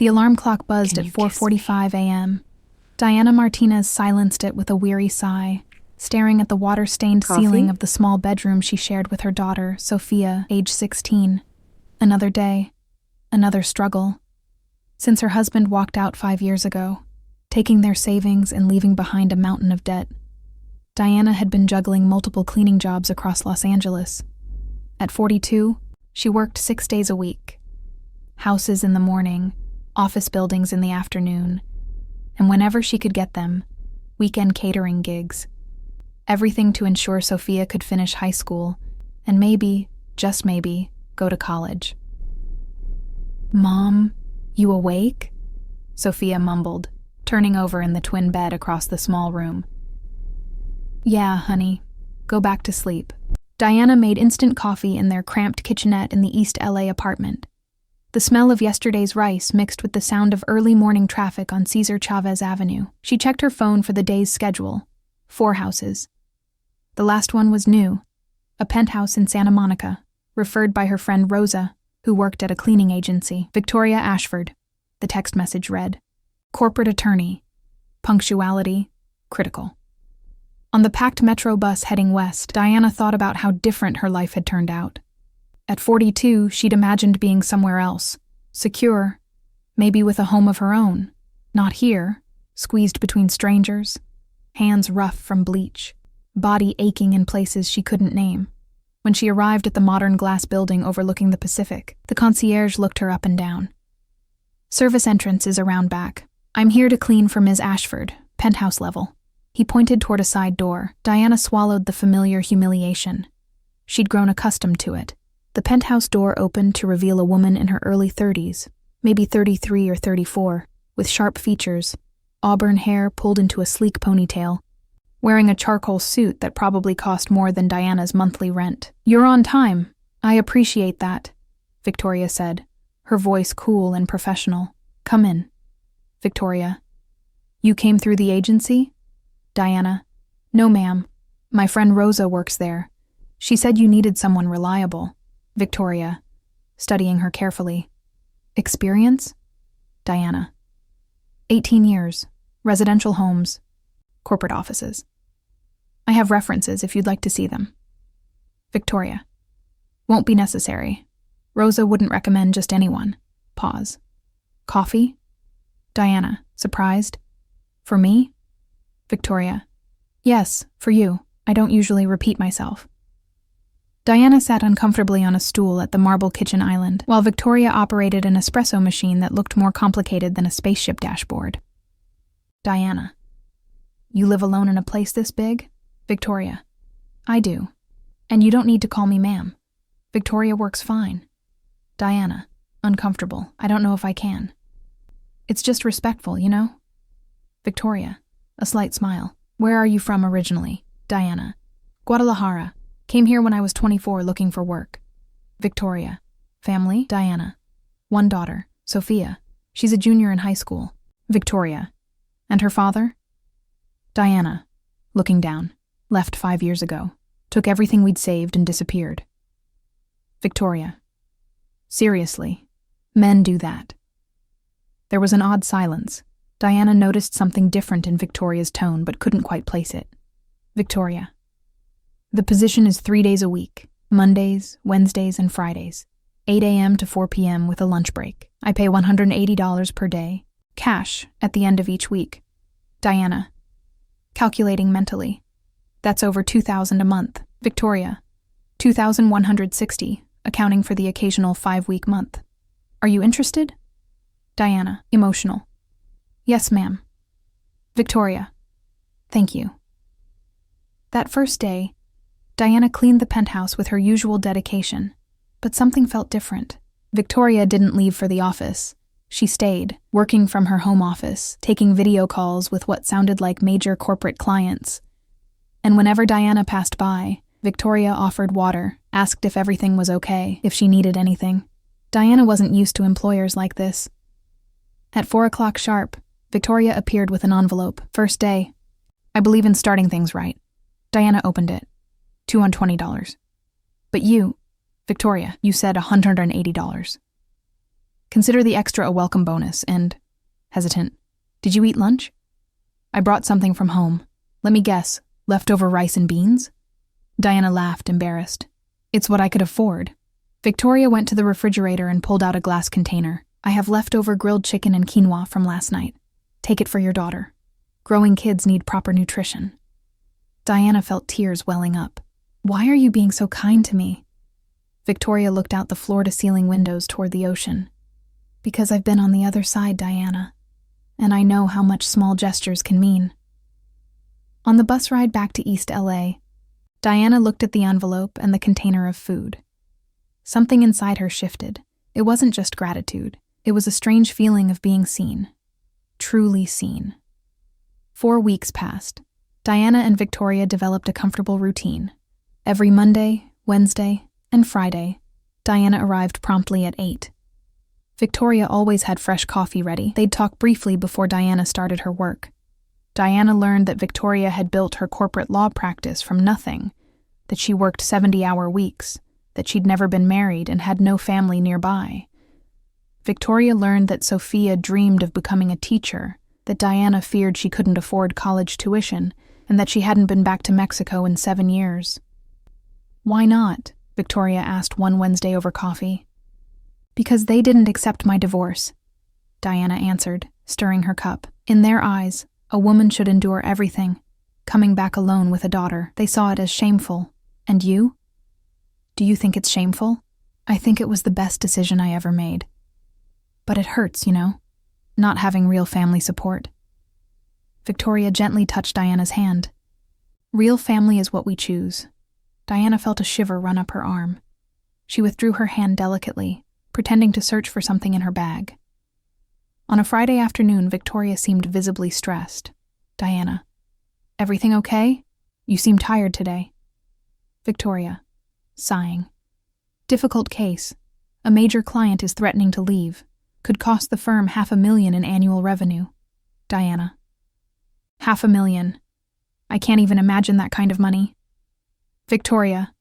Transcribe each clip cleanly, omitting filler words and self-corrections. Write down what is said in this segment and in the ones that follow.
The alarm clock buzzed Can at you kiss 4:45 a.m. Diana Martinez silenced it with a weary sigh, staring at the water-stained Coffee? ceiling of the small bedroom she shared with her daughter, Sophia, age 16. Another day, another struggle. Since her husband walked out 5 years ago, taking their savings and leaving behind a mountain of debt, Diana had been juggling multiple cleaning jobs across Los Angeles. At 42, she worked 6 days a week. Houses in the morning, office buildings in the afternoon, and whenever she could get them, weekend catering gigs. Everything to ensure Sophia could finish high school and maybe, just maybe, go to college. "Mom, you awake?" Sophia mumbled, turning over in the twin bed across the small room. "Yeah, honey. Go back to sleep." Diana made instant coffee in their cramped kitchenette in the East LA apartment. The smell of yesterday's rice mixed with the sound of early morning traffic on Cesar Chavez Avenue. She checked her phone for the day's schedule. 4 houses. The last one was new, a penthouse in Santa Monica, referred by her friend Rosa, who worked at a cleaning agency. Victoria Ashford, the text message read. Corporate attorney. Punctuality, critical. On the packed metro bus heading west, Diana thought about how different her life had turned out. At 42, she'd imagined being somewhere else, secure, maybe with a home of her own. Not here, squeezed between strangers, hands rough from bleach, body aching in places she couldn't name. When she arrived at the modern glass building overlooking the Pacific, the concierge looked her up and down. "Service entrance is around back. I'm here to clean for Ms. Ashford, penthouse level." He pointed toward a side door. Diana swallowed the familiar humiliation. She'd grown accustomed to it. The penthouse door opened to reveal a woman in her early 30s, maybe 33 or 34, with sharp features, auburn hair pulled into a sleek ponytail, wearing a charcoal suit that probably cost more than Diana's monthly rent. "You're on time. I appreciate that," Victoria said, her voice cool and professional. "Come in." Victoria. "You came through the agency?" Diana. "No, ma'am. My friend Rosa works there. She said you needed someone reliable." Victoria, studying her carefully. "Experience?" Diana. 18 years. Residential homes. Corporate offices. "I have references if you'd like to see them." Victoria. "Won't be necessary. Rosa wouldn't recommend just anyone." Pause. "Coffee?" Diana, surprised. "For me?" Victoria. "Yes, for you. I don't usually repeat myself." Diana sat uncomfortably on a stool at the marble kitchen island, while Victoria operated an espresso machine that looked more complicated than a spaceship dashboard. Diana. "You live alone in a place this big?" Victoria. "I do. And you don't need to call me ma'am. Victoria works fine." Diana, uncomfortable. "I don't know if I can." "It's just respectful, you know?" Victoria, a slight smile. "Where are you from originally?" Diana. "Guadalajara. Came here when I was 24 looking for work." Victoria. "Family?" Diana. "One daughter, Sophia. She's a junior in high school." Victoria. "And her father?" Diana, looking down. "Left 5 years ago. Took everything we'd saved and disappeared." Victoria. "Seriously, men do that." There was an odd silence. Diana noticed something different in Victoria's tone but couldn't quite place it. Victoria. "The position is 3 days a week, Mondays, Wednesdays, and Fridays, 8 a.m. to 4 p.m. with a lunch break. I pay $180 per day, cash, at the end of each week." Diana, calculating mentally. "That's over $2,000 a month." Victoria. $2,160, accounting for the occasional 5-week month. "Are you interested?" Diana, emotional. "Yes, ma'am." Victoria. "Thank you." That first day, Diana cleaned the penthouse with her usual dedication, but something felt different. Victoria didn't leave for the office. She stayed, working from her home office, taking video calls with what sounded like major corporate clients. And whenever Diana passed by, Victoria offered water, asked if everything was okay, if she needed anything. Diana wasn't used to employers like this. At 4 o'clock sharp, Victoria appeared with an envelope. "First day. I believe in starting things right." Diana opened it. $220. "But you," Victoria, "you said $180. Consider the extra a welcome bonus and... Hesitant. Did you eat lunch? I brought something from home. Let me guess, leftover rice and beans? Diana laughed, embarrassed. It's what I could afford. Victoria went to the refrigerator and pulled out a glass container. I have leftover grilled chicken and quinoa from last night. Take it for your daughter. Growing kids need proper nutrition. Diana felt tears welling up. Why are you being so kind to me? Victoria looked out the floor-to-ceiling windows toward the ocean. Because I've been on the other side, Diana, and I know how much small gestures can mean. On the bus ride back to East LA, Diana looked at the envelope and the container of food. Something inside her shifted. It wasn't just gratitude. It was a strange feeling of being seen. Truly seen. 4 weeks passed. Diana and Victoria developed a comfortable routine. Every Monday, Wednesday, and Friday, Diana arrived promptly at 8. Victoria always had fresh coffee ready. They'd talk briefly before Diana started her work. Diana learned that Victoria had built her corporate law practice from nothing, that she worked 70-hour weeks, that she'd never been married and had no family nearby. Victoria learned that Sophia dreamed of becoming a teacher, that Diana feared she couldn't afford college tuition, and that she hadn't been back to Mexico in 7 years. Why not? Victoria asked one Wednesday over coffee. Because they didn't accept my divorce, Diana answered, stirring her cup. In their eyes, a woman should endure everything. Coming back alone with a daughter, they saw it as shameful. And you? Do you think it's shameful? I think it was the best decision I ever made. But it hurts, not having real family support. Victoria gently touched Diana's hand. Real family is what we choose. Diana felt a shiver run up her arm. She withdrew her hand delicately, pretending to search for something in her bag. On a Friday afternoon, Victoria seemed visibly stressed. Diana, everything okay? You seem tired today. Victoria, sighing. Difficult case. A major client is threatening to leave. Could cost the firm $500,000 in annual revenue. Diana. $500,000. I can't even imagine that kind of money. Victoria,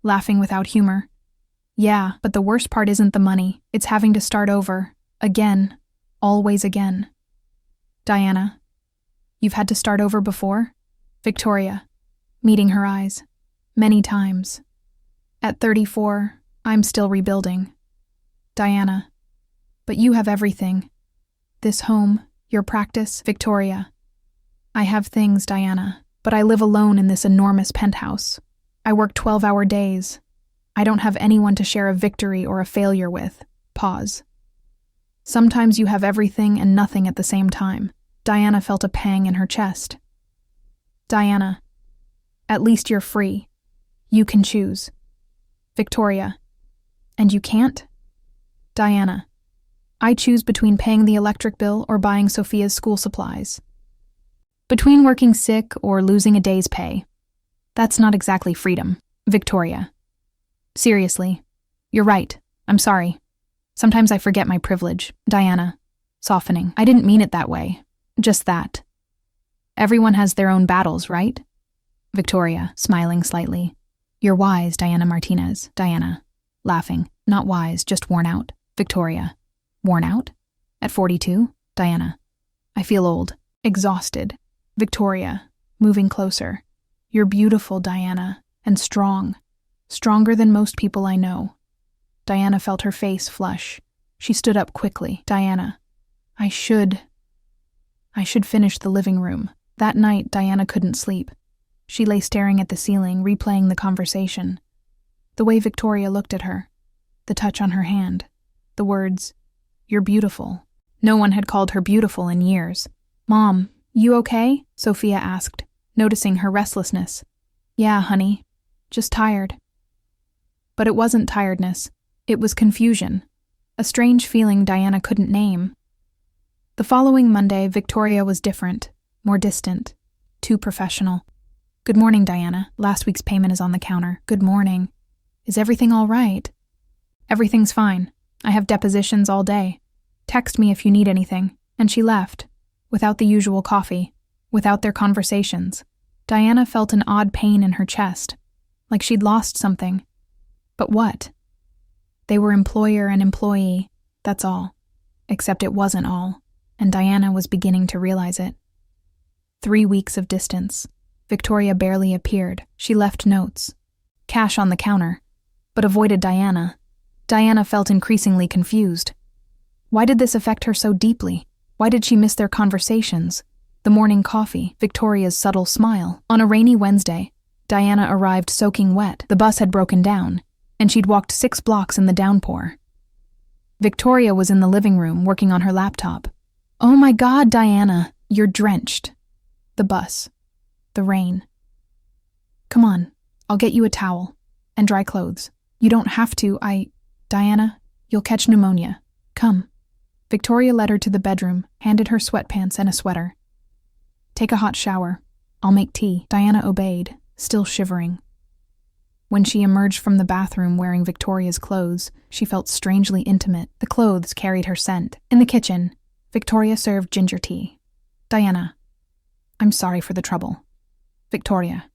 laughing without humor. Yeah, but the worst part isn't the money. It's having to start over. Again. Always again. Diana. You've had to start over before? Victoria, meeting her eyes. Many times. At 34, I'm still rebuilding. Diana. But you have everything. This home, your practice. Victoria. I have things, Diana, but I live alone in this enormous penthouse. I work 12-hour days. I don't have anyone to share a victory or a failure with. Pause. Sometimes you have everything and nothing at the same time. Diana felt a pang in her chest. Diana. At least you're free. You can choose. Victoria. And you can't? Diana. I choose between paying the electric bill or buying Sophia's school supplies. Between working sick or losing a day's pay. That's not exactly freedom. Victoria. Seriously. You're right. I'm sorry. Sometimes I forget my privilege. Diana. Softening. I didn't mean it that way. Just that. Everyone has their own battles, right? Victoria, smiling slightly. You're wise, Diana Martinez. Diana. Laughing. Not wise, just worn out. Victoria. Worn out? At 42? Diana. I feel old. Exhausted. Victoria. Moving closer. You're beautiful, Diana. And strong. Stronger than most people I know. Diana felt her face flush. She stood up quickly. Diana. I should finish the living room. That night, Diana couldn't sleep. She lay staring at the ceiling, replaying the conversation. The way Victoria looked at her. The touch on her hand. The words, "You're beautiful." No one had called her beautiful in years. "Mom, you okay?" Sophia asked, noticing her restlessness. "Yeah, honey. Just tired." But it wasn't tiredness. It was confusion. A strange feeling Diana couldn't name. The following Monday, Victoria was different, more distant, too professional. "Good morning, Diana. Last week's payment is on the counter." "Good morning. Is everything all right?" "Everything's fine. I have depositions all day. Text me if you need anything." And she left, without the usual coffee, without their conversations. Diana felt an odd pain in her chest, like she'd lost something. But what? They were employer and employee, that's all. Except it wasn't all, and Diana was beginning to realize it. 3 weeks of distance. Victoria barely appeared. She left notes. Cash on the counter, but avoided Diana. Diana felt increasingly confused. Why did this affect her so deeply? Why did she miss their conversations? The morning coffee, Victoria's subtle smile. On a rainy Wednesday, Diana arrived soaking wet. The bus had broken down, and she'd walked 6 blocks in the downpour. Victoria was in the living room working on her laptop. "Oh my God, Diana, you're drenched." The bus. The rain. "Come on, I'll get you a towel and dry clothes. You don't have to, Diana, you'll catch pneumonia. Come." Victoria led her to the bedroom, handed her sweatpants and a sweater. "Take a hot shower. I'll make tea." Diana obeyed, still shivering. When she emerged from the bathroom wearing Victoria's clothes, she felt strangely intimate. The clothes carried her scent. In the kitchen, Victoria served ginger tea. "Diana, I'm sorry for the trouble." Victoria,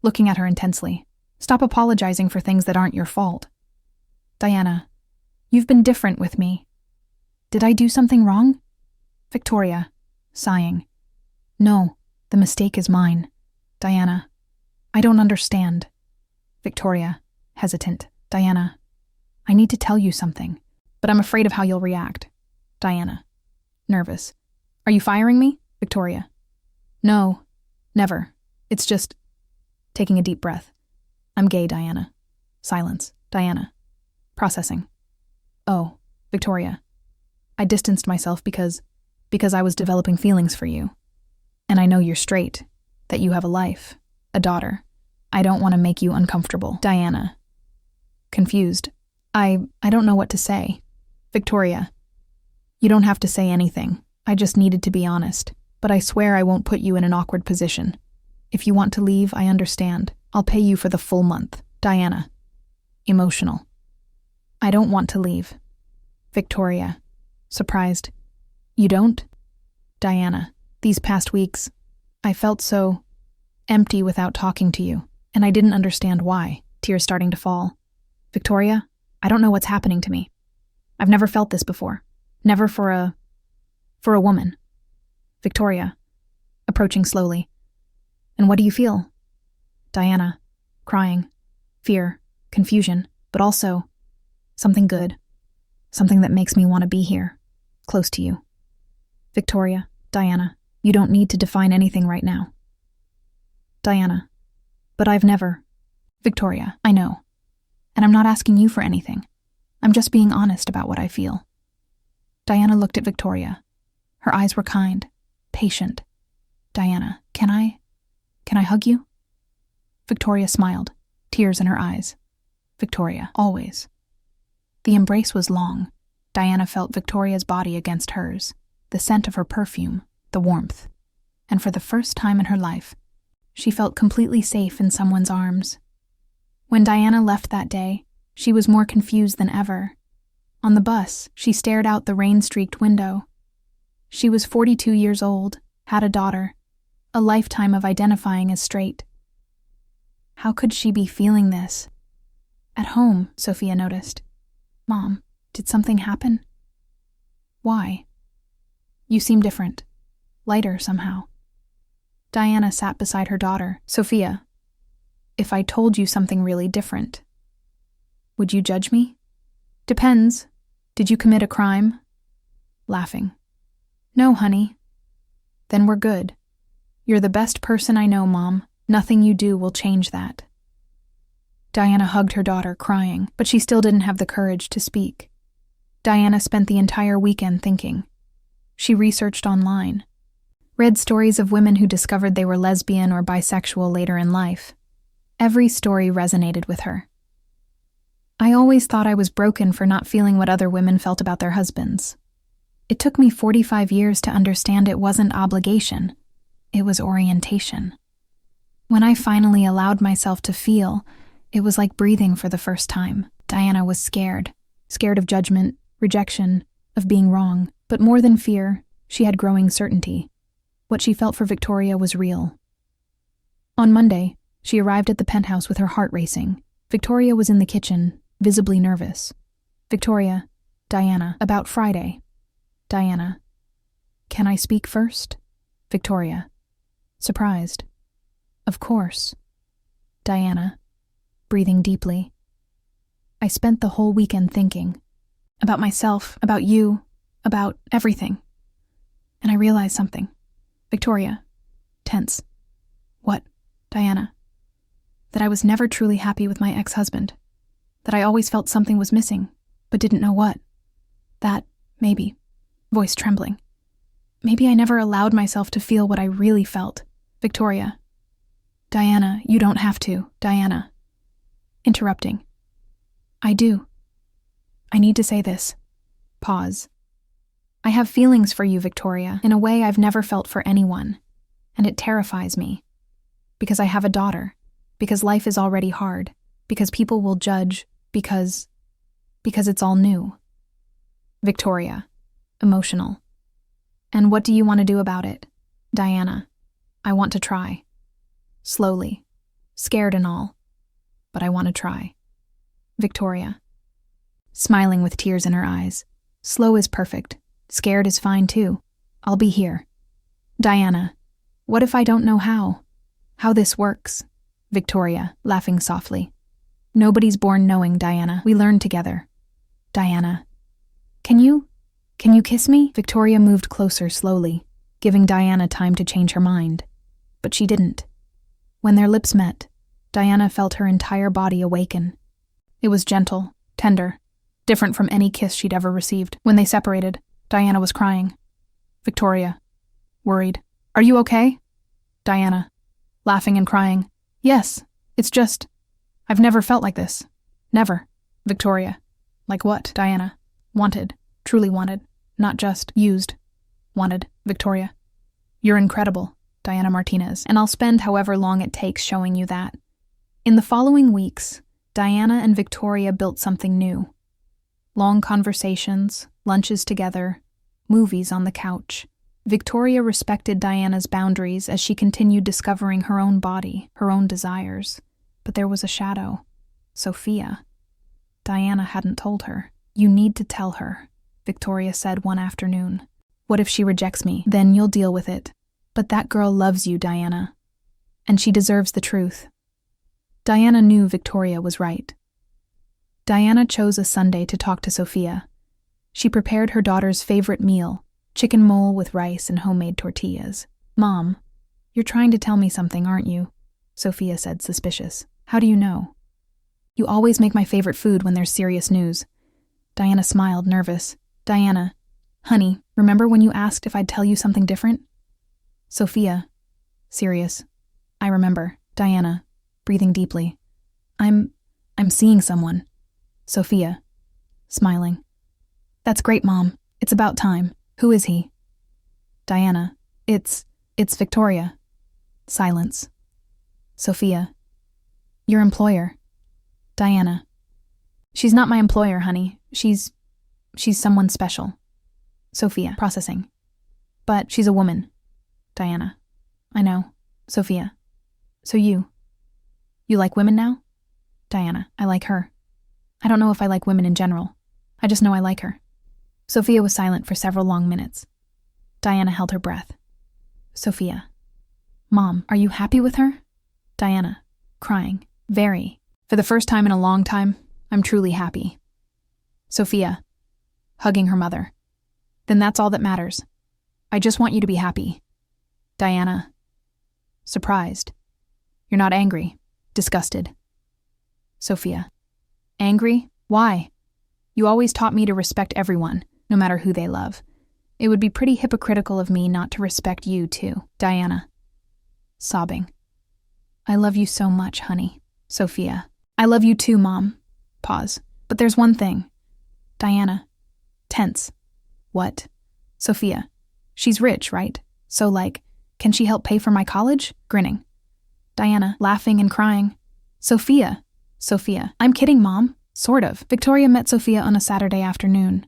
looking at her intensely, "Stop apologizing for things that aren't your fault." "Diana, you've been different with me. Did I do something wrong?" Victoria, sighing, "No, the mistake is mine." "Diana, I don't understand." Victoria, hesitant, "Diana, I need to tell you something, but I'm afraid of how you'll react." Diana, nervous, "Are you firing me?" Victoria, "No, never. It's just..." Taking a deep breath, "I'm gay, Diana." Silence. Diana, processing. "Oh." Victoria, "I distanced myself because I was developing feelings for you. And I know you're straight, that you have a life, a daughter. I don't want to make you uncomfortable." Diana, confused, I don't know what to say." Victoria, "You don't have to say anything. I just needed to be honest. But I swear I won't put you in an awkward position. If you want to leave, I understand. I'll pay you for the full month." Diana, emotional, "I don't want to leave." Victoria, surprised, "You don't?" Diana, "These past weeks, I felt so empty without talking to you, and I didn't understand why." Tears starting to fall. Victoria, "I don't know what's happening to me. I've never felt this before. Never for a woman." Victoria, approaching slowly, "And what do you feel?" Diana, crying, fear, confusion, but also something good. Something that makes me want to be here, close to you. Victoria, "Diana, you don't need to define anything right now." Diana, "But I've never..." Victoria, "I know. And I'm not asking you for anything. I'm just being honest about what I feel." Diana looked at Victoria. Her eyes were kind, patient. Diana, Can I hug you?" Victoria smiled, tears in her eyes. Victoria, "Always." The embrace was long. Diana felt Victoria's body against hers, the scent of her perfume, the warmth. And for the first time in her life, she felt completely safe in someone's arms. When Diana left that day, she was more confused than ever. On the bus, she stared out the rain-streaked window. She was 42 years old, had a daughter, a lifetime of identifying as straight. How could she be feeling this? At home, Sophia noticed. "Mom, did something happen?" "Why?" "You seem different. Lighter somehow." Diana sat beside her daughter. "Sophia, if I told you something really different, would you judge me?" "Depends. Did you commit a crime?" Laughing. "No, honey." "Then we're good. You're the best person I know, Mom. Nothing you do will change that." Diana hugged her daughter, crying, but she still didn't have the courage to speak. Diana spent the entire weekend thinking. She researched online, read stories of women who discovered they were lesbian or bisexual later in life. Every story resonated with her. "I always thought I was broken for not feeling what other women felt about their husbands. It took me 45 years to understand it wasn't obligation, it was orientation. When I finally allowed myself to feel, it was like breathing for the first time." Diana was scared of judgment, rejection, of being wrong. But more than fear, she had growing certainty. What she felt for Victoria was real. On Monday, she arrived at the penthouse with her heart racing. Victoria was in the kitchen, visibly nervous. "Victoria, Diana, about Friday." Diana. Can I speak first? Victoria. Surprised. Of course. Diana, breathing deeply. I spent the whole weekend thinking. About myself, about you, about everything. And I realized something. Victoria. Tense. What? Diana. That I was never truly happy with my ex-husband. That I always felt something was missing, but didn't know what. That, maybe. Voice trembling. Maybe I never allowed myself to feel what I really felt. Victoria. Diana, you don't have to. Diana. Interrupting. I do. I need to say this. Pause. I have feelings for you, Victoria, in a way I've never felt for anyone, and it terrifies me. Because I have a daughter, because life is already hard, because people will judge, because it's all new. Victoria. Emotional. And what do you want to do about it? Diana. I want to try. Slowly. Scared and all. But I want to try. Victoria. Smiling with tears in her eyes. Slow is perfect. Scared is fine too. I'll be here. Diana. What if I don't know how? How this works? Victoria, laughing softly. Nobody's born knowing, Diana. We learn together. Diana. Can you kiss me? Victoria moved closer slowly, giving Diana time to change her mind. But she didn't. When their lips met, Diana felt her entire body awaken. It was gentle, tender, different from any kiss she'd ever received. When they separated, Diana was crying. Victoria, worried. Are you okay? Diana, laughing and crying. Yes, it's just, I've never felt like this. Never. Victoria. Like what? Diana. Wanted. Truly wanted. Not just used. Wanted. Victoria. You're incredible, Diana Martinez, and I'll spend however long it takes showing you that. In the following weeks, Diana and Victoria built something new. Long conversations, lunches together, movies on the couch. Victoria respected Diana's boundaries as she continued discovering her own body, her own desires. But there was a shadow. Sophia. Diana hadn't told her. You need to tell her, Victoria said one afternoon. What if she rejects me? Then you'll deal with it. But that girl loves you, Diana. And she deserves the truth. Diana knew Victoria was right. Diana chose a Sunday to talk to Sophia. She prepared her daughter's favorite meal, chicken mole with rice and homemade tortillas. Mom, you're trying to tell me something, aren't you? Sophia said, suspicious. How do you know? You always make my favorite food when there's serious news. Diana smiled, nervous. Diana, honey, remember when you asked if I'd tell you something different? Sophia, serious. I remember. Diana, breathing deeply. I'm seeing someone. Sophia, smiling. That's great, Mom. It's about time. Who is he? Diana, it's Victoria. Silence. Sophia, your employer. Diana, she's not my employer, honey. She's someone special. Sophia, processing. But she's a woman. Diana, I know. Sophia, so you like women now? Diana, I like her. I don't know if I like women in general. I just know I like her. Sophia was silent for several long minutes. Diana held her breath. Sophia, Mom, are you happy with her? Diana, crying. Very. For the first time in a long time, I'm truly happy. Sophia, hugging her mother. Then that's all that matters. I just want you to be happy. Diana, surprised. You're not angry, disgusted. Sophia, angry? Why? You always taught me to respect everyone, no matter who they love. It would be pretty hypocritical of me not to respect you, too. Diana, sobbing. I love you so much, honey. Sophia, I love you too, Mom. Pause. But there's one thing. Diana, tense. What? Sophia, she's rich, right? So can she help pay for my college? Grinning. Diana, laughing and crying. Sophia, I'm kidding, Mom. Sort of. Victoria met Sophia on a Saturday afternoon.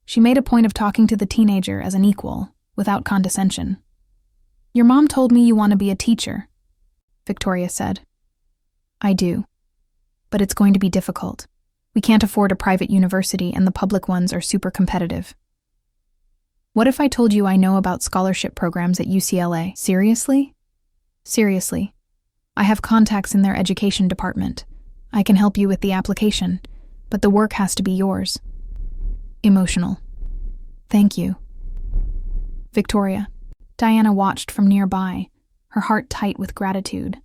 She made a point of talking to the teenager as an equal, without condescension. Your mom told me you want to be a teacher, Victoria said. I do. But it's going to be difficult. We can't afford a private university and the public ones are super competitive. What if I told you I know about scholarship programs at UCLA? Seriously? Seriously. I have contacts in their education department. I can help you with the application, but the work has to be yours. Emotional. Thank you. Victoria. Diana watched from nearby, her heart tight with gratitude.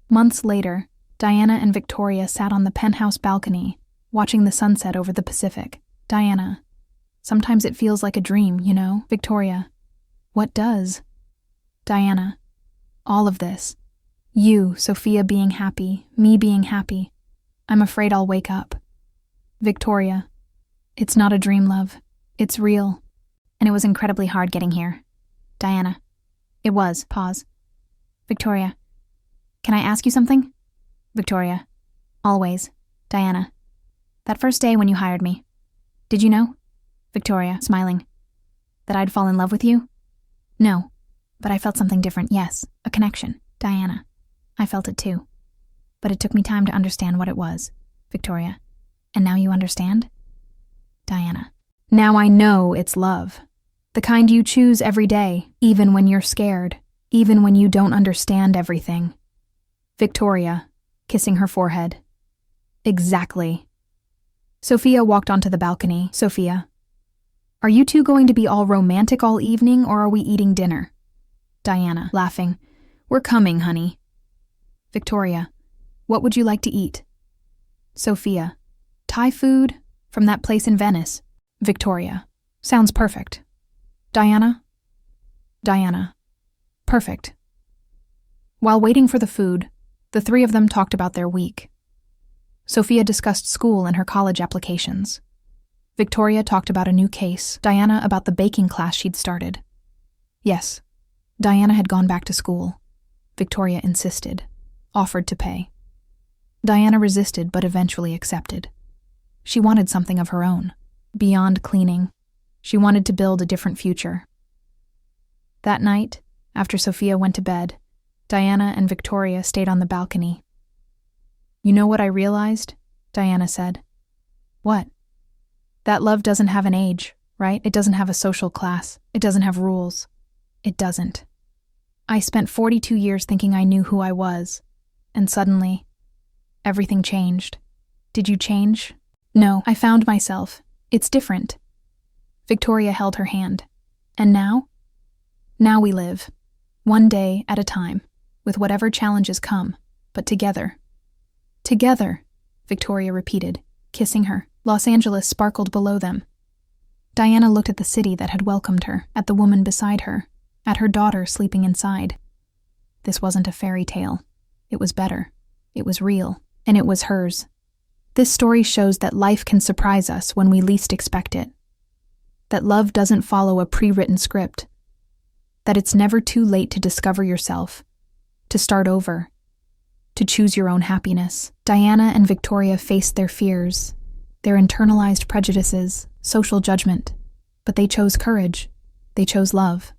Months later, Diana and Victoria sat on the penthouse balcony, watching the sunset over the Pacific. Diana. Sometimes it feels like a dream, you know? Victoria. What does? Diana. All of this. You, Sophia being happy, me being happy. I'm afraid I'll wake up. Victoria. It's not a dream, love. It's real. And it was incredibly hard getting here. Diana. It was. Pause. Victoria. Can I ask you something? Victoria. Always. Diana. That first day when you hired me. Did you know? Victoria, smiling. That I'd fall in love with you? No. But I felt something different, yes. A connection. Diana. I felt it too. But it took me time to understand what it was. Victoria. And now you understand? Diana. Now I know it's love. The kind you choose every day, even when you're scared, even when you don't understand everything. Victoria, kissing her forehead. Exactly. Sophia walked onto the balcony. Sophia. Are you two going to be all romantic all evening, or are we eating dinner? Diana, laughing. We're coming, honey. Victoria. What would you like to eat? Sophia. Thai food from that place in Venice. Victoria. Sounds perfect. Diana? Diana. Perfect. While waiting for the food, the three of them talked about their week. Sophia discussed school and her college applications. Victoria talked about a new case, Diana about the baking class she'd started. Yes, Diana had gone back to school. Victoria insisted, offered to pay. Diana resisted but eventually accepted. She wanted something of her own, beyond cleaning. She wanted to build a different future. That night, after Sophia went to bed, Diana and Victoria stayed on the balcony. You know what I realized? Diana said. What? That love doesn't have an age, right? It doesn't have a social class. It doesn't have rules. It doesn't. I spent 42 years thinking I knew who I was, and suddenly, everything changed. Did you change? No, I found myself. It's different. Victoria held her hand. And now? Now we live, one day at a time, with whatever challenges come, but together. Together, Victoria repeated, kissing her. Los Angeles sparkled below them. Diana looked at the city that had welcomed her, at the woman beside her, at her daughter sleeping inside. This wasn't a fairy tale. It was better. It was real, and it was hers. This story shows that life can surprise us when we least expect it. That love doesn't follow a pre-written script. That it's never too late to discover yourself, to start over, to choose your own happiness. Diana and Victoria faced their fears, their internalized prejudices, social judgment, but they chose courage. They chose love.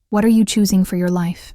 What are you choosing for your life?